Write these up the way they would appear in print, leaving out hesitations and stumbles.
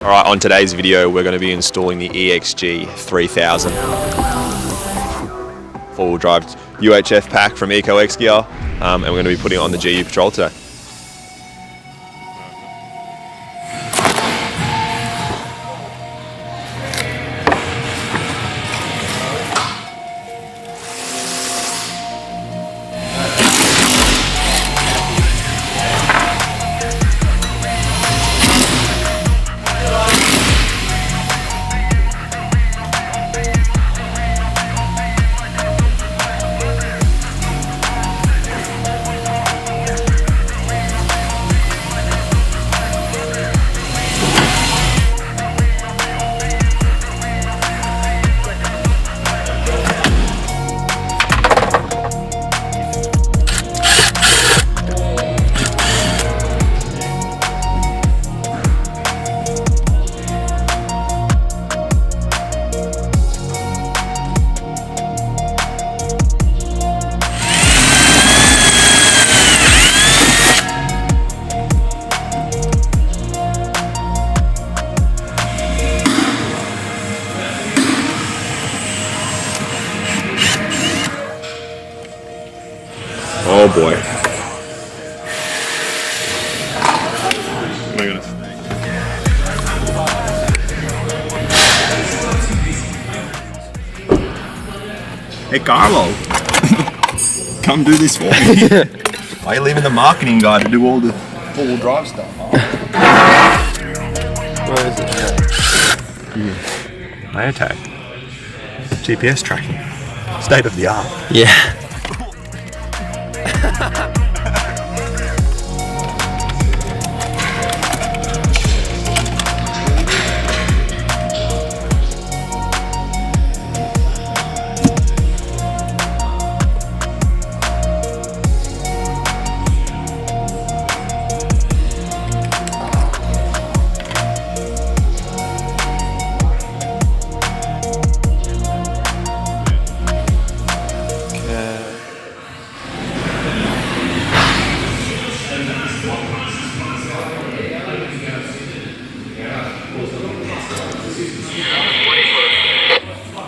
Alright, on today's video we're going to be installing the EXG 3000 4-wheel drive UHF pack from Ecox gear, and we're going to be putting it on the GU Patrol today. Oh boy. Oh my goodness. Hey Carlo, come do this for me. Why are you leaving the marketing guy to do all the four-wheel drive stuff? Where is it? Layer tag. GPS tracking. State of the art. Yeah.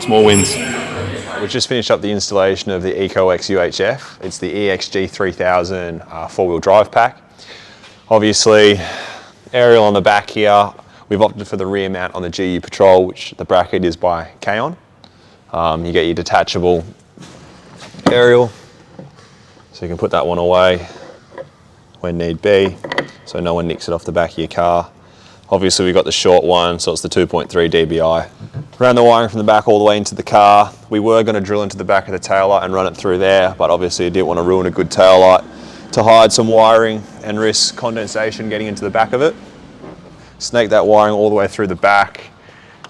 Small wins. We've just finished up the installation of the Ecox UHF. It's the EXG 3000 4-wheel drive pack. Obviously, aerial on the back here. We've opted for the rear mount on the GU Patrol, which the bracket is by K-On. You get your detachable aerial, so you can put that one away when need be, so no one nicks it off the back of your car. Obviously we've got the short one, so it's the 2.3 dBi. Ran the wiring from the back all the way into the car. We were going to drill into the back of the taillight and run it through there, but obviously I didn't want to ruin a good taillight to hide some wiring and risk condensation getting into the back of it. Snake that wiring all the way through the back,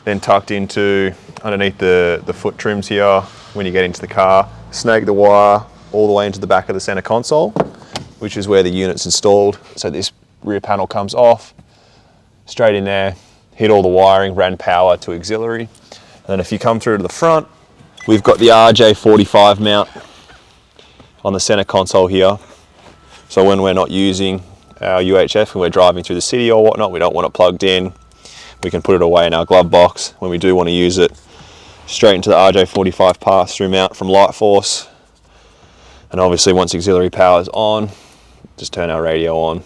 then tucked into underneath the foot trims here when you get into the car. Snake the wire all the way into the back of the center console, which is where the unit's installed. So this rear panel comes off, straight in there, hit all the wiring, ran power to auxiliary. And then if you come through to the front, we've got the RJ45 mount on the center console here. So when we're not using our UHF and we're driving through the city or whatnot, we don't want it plugged in, we can put it away in our glove box. When we do want to use it, straight into the RJ45 pass-through mount from Light Force. And obviously once auxiliary power is on, just turn our radio on.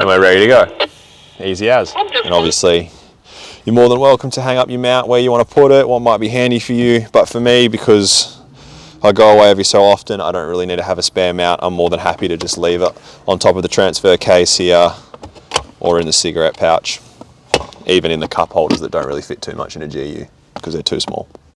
And we're ready to go. Easy as. And obviously, you're more than welcome to hang up your mount where you want to put it, what might be handy for you. But for me, because I go away every so often, I don't really need to have a spare mount. I'm more than happy to just leave it on top of the transfer case here or in the cigarette pouch, even in the cup holders that don't really fit too much in a GU because they're too small.